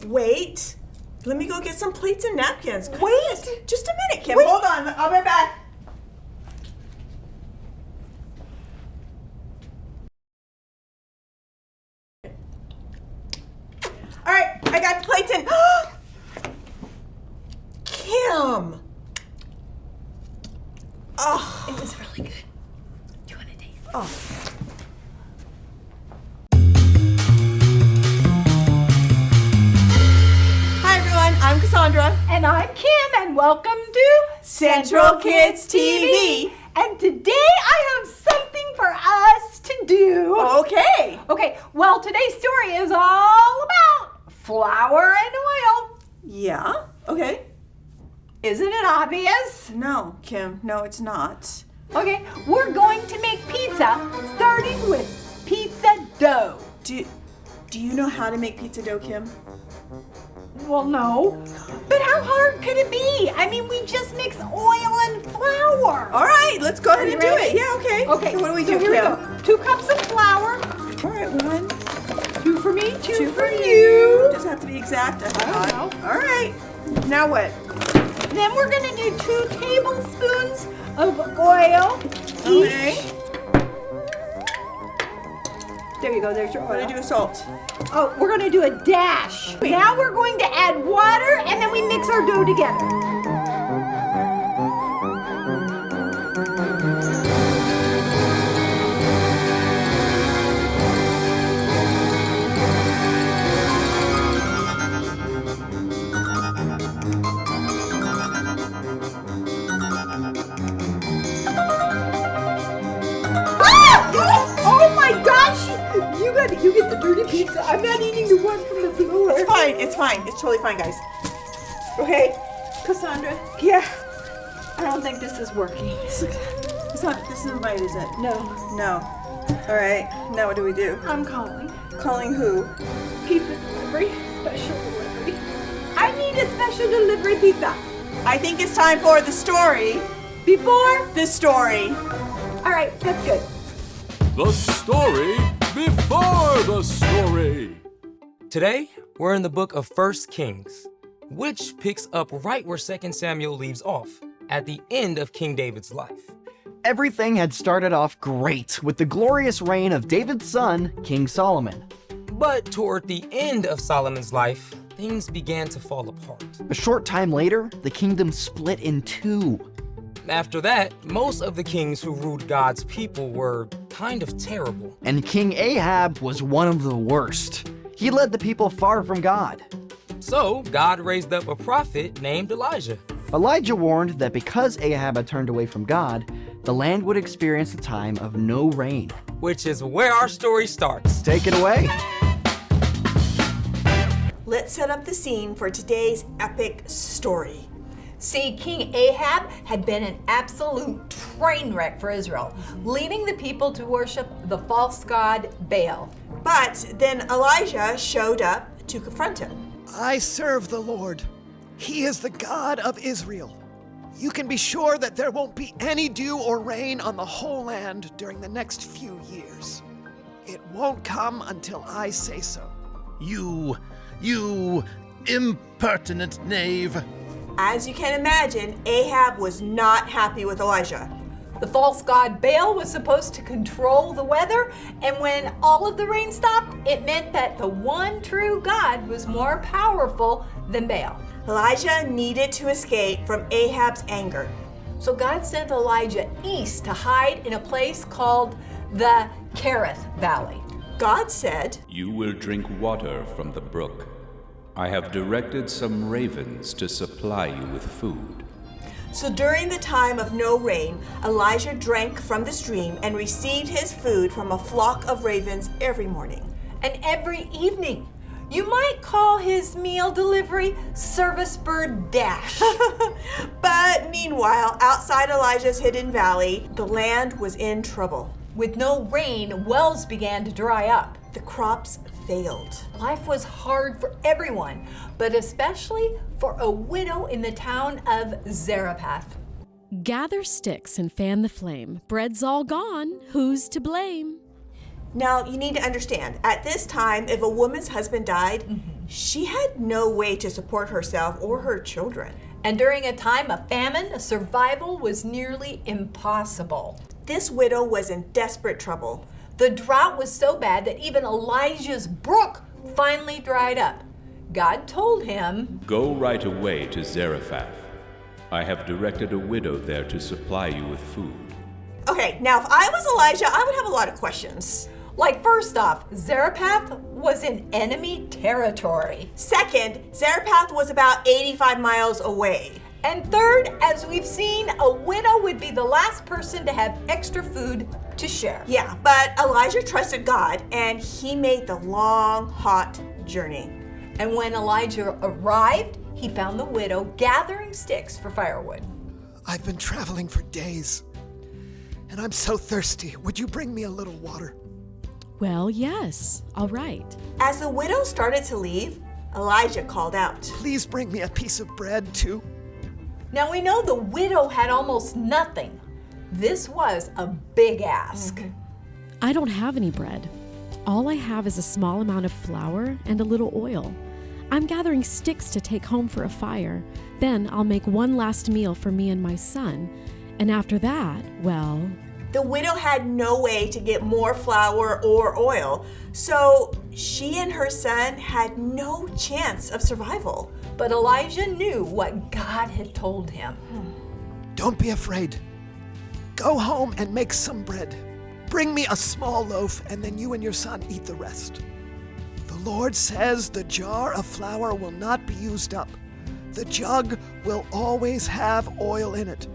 Wait. Let me go get some plates and napkins. Wait, just a minute, Kim. Hold on, I'll be back. All right, I got the plates and Kim. Oh, it was really good. Do you want to taste? Oh. Hi everyone, I'm Cassandra. And I'm Kim, and welcome to Central Kids TV. And today I have something for us to do. Okay. Okay, well, today's story is all about flour and oil. Yeah, okay. Isn't it obvious? No, Kim, no, it's not. Okay, we're going to make pizza, starting with pizza dough. Do you know how to make pizza dough, Kim? Well, no. But how hard could it be? I mean, we just mix oil and flour. All right, let's go ahead and do it. Yeah, okay. Okay, So what do we so do, here we Kim? go. 2 cups of flour. All right, 1. 2 for me, 2 for you. you. Does it have to be exact? I don't know. All right. Now what? Then we're going to do 2 tablespoons of oil Okay. each. There you go, there's your What do oil. I do with salt? Oh, we're going to do a dash. Now we're going to add water, and then we mix our dough together. Oh my gosh! You get the dirty pizza. I'm not eating the one from the floor. It's fine. It's fine. It's totally fine, guys. Okay, Cassandra. Yeah. I don't think this is working. This isn't right, is it? No. No. All right. Now what do we do? I'm calling. Calling who? Pizza delivery. Special delivery. I need a special delivery pizza. I think it's time for the story. Before? The story. All right, that's good. The story before the story. Today, we're in the book of 1 Kings, which picks up right where 2 Samuel leaves off, at the end of King David's life. Everything had started off great with the glorious reign of David's son, King Solomon. But toward the end of Solomon's life, things began to fall apart. A short time later, the kingdom split in 2. After that, most of the kings who ruled God's people were kind of terrible. And King Ahab was one of the worst. He led the people far from God. So, God raised up a prophet named Elijah. Elijah warned that because Ahab had turned away from God, the land would experience a time of no rain. Which is where our story starts. Take it away. Let's set up the scene for today's epic story. See, King Ahab had been an absolute train wreck for Israel, leading the people to worship the false god Baal. But then Elijah showed up to confront him. I serve the Lord. He is the God of Israel. You can be sure that there won't be any dew or rain on the whole land during the next few years. It won't come until I say so. You impertinent knave. As you can imagine, Ahab was not happy with Elijah. The false god Baal was supposed to control the weather, and when all of the rain stopped, it meant that the one true God was more powerful than Baal. Elijah needed to escape from Ahab's anger. So God sent Elijah east to hide in a place called the Kerith Valley. God said, "You will drink water from the brook. I have directed some ravens to supply you with food." So during the time of no rain, Elijah drank from the stream and received his food from a flock of ravens every morning. And every evening. You might call his meal delivery Service Bird Dash. But meanwhile, outside Elijah's hidden valley, the land was in trouble. With no rain, wells began to dry up. The crops failed. Life was hard for everyone, but especially for a widow in the town of Zarephath. Gather sticks and fan the flame. Bread's all gone. Who's to blame? Now, you need to understand, at this time, if a woman's husband died, She had no way to support herself or her children. And during a time of famine, survival was nearly impossible. This widow was in desperate trouble. The drought was so bad that even Elijah's brook finally dried up. God told him, Go right away to Zarephath. I have directed a widow there to supply you with food. Okay, now if I was Elijah, I would have a lot of questions. like, first off, Zarephath was in enemy territory. Second, Zarephath was about 85 miles away. And third, as we've seen, a widow would be the last person to have extra food to share. Yeah, but Elijah trusted God, and he made the long, hot journey. And when Elijah arrived, he found the widow gathering sticks for firewood. I've been traveling for days, and I'm so thirsty. Would you bring me a little water? Well, yes. All right. As the widow started to leave, Elijah called out, Please bring me a piece of bread, too. Now we know the widow had almost nothing. This was a big ask. I don't have any bread. All I have is a small amount of flour and a little oil. I'm gathering sticks to take home for a fire. Then I'll make one last meal for me and my son. And after that, well... The widow had no way to get more flour or oil, so she and her son had no chance of survival. But Elijah knew what God had told him. Don't be afraid. Go home and make some bread. Bring me a small loaf, and then you and your son eat the rest. The Lord says the jar of flour will not be used up. The jug will always have oil in it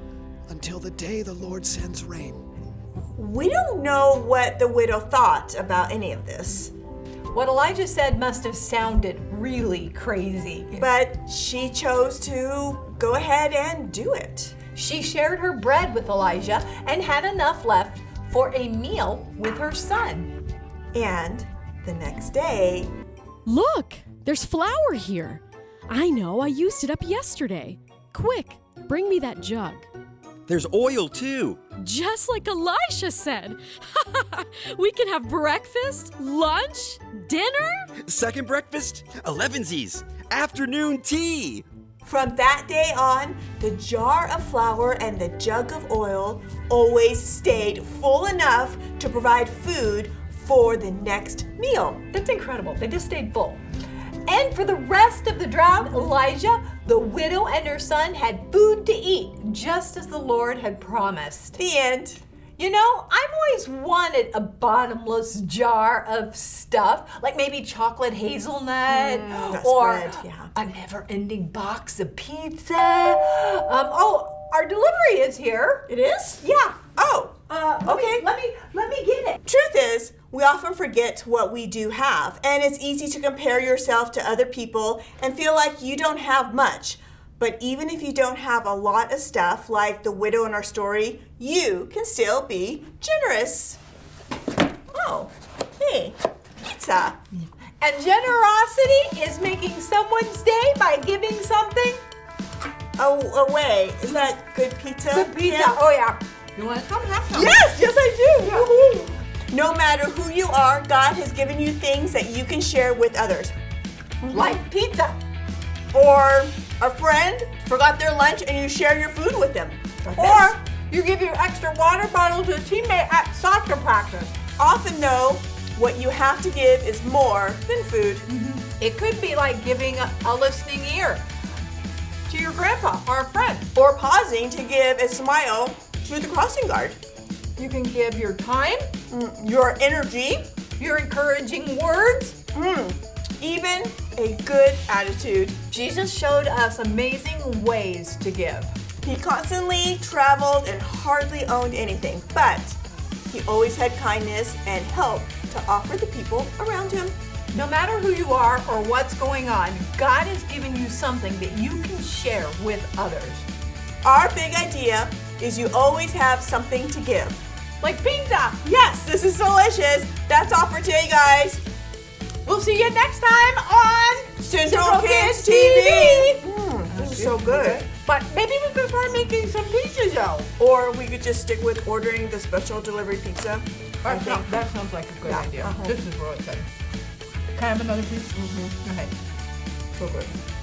until the day the Lord sends rain. We don't know what the widow thought about any of this, What Elijah said must have sounded really crazy. but she chose to go ahead and do it. She shared her bread with Elijah and had enough left for a meal with her son. And the next day, Look! There's flour here. I know, I used it up yesterday. Quick, bring me that jug. There's oil too. Just like Elisha said. We can have breakfast, lunch, dinner. Second breakfast, 11sies. Afternoon tea. from that day on, the jar of flour and the jug of oil always stayed full enough to provide food for the next meal. That's incredible. They just stayed full. And for the rest of the drought, Elijah, the widow, and her son had food to eat, just as the Lord had promised. The end. You know, I've always wanted a bottomless jar of stuff, like maybe chocolate hazelnut or bread, yeah. a never-ending box of pizza. Our delivery is here. It is? Yeah. Oh, okay. Let me get it. Truth is, we often forget what we do have, and it's easy to compare yourself to other people and feel like you don't have much. But even if you don't have a lot of stuff, like the widow in our story, you can still be generous. Oh, hey, pizza. And generosity is making someone's day by giving something. Away. Is that good pizza? Good pizza. Yeah. Oh, yeah. You want to come have some? Yes, I do. Woohoo. No matter who you are, God has given you things that you can share with others. Like pizza. Or a friend forgot their lunch and you share your food with them. Or you give your extra water bottle to a teammate at soccer practice. Often though, what you have to give is more than food. It could be like giving a listening ear to your grandpa or a friend. Or pausing to give a smile to the crossing guard. You can give your time, Your energy, your encouraging words. even a good attitude. Jesus showed us amazing ways to give. He constantly traveled and hardly owned anything, but he always had kindness and help to offer the people around him. No matter who you are or what's going on, God has given you something that you can share with others. Our big idea is you always have something to give. Like pizza. Yes, this is delicious. That's all for today, guys. We'll see you next time on Central Kids TV. This is so good. But maybe we could try making some pizzas though. Or we could just stick with ordering the special delivery pizza. I think. That sounds like a good idea. This is really good. Can I have another piece? Okay. October.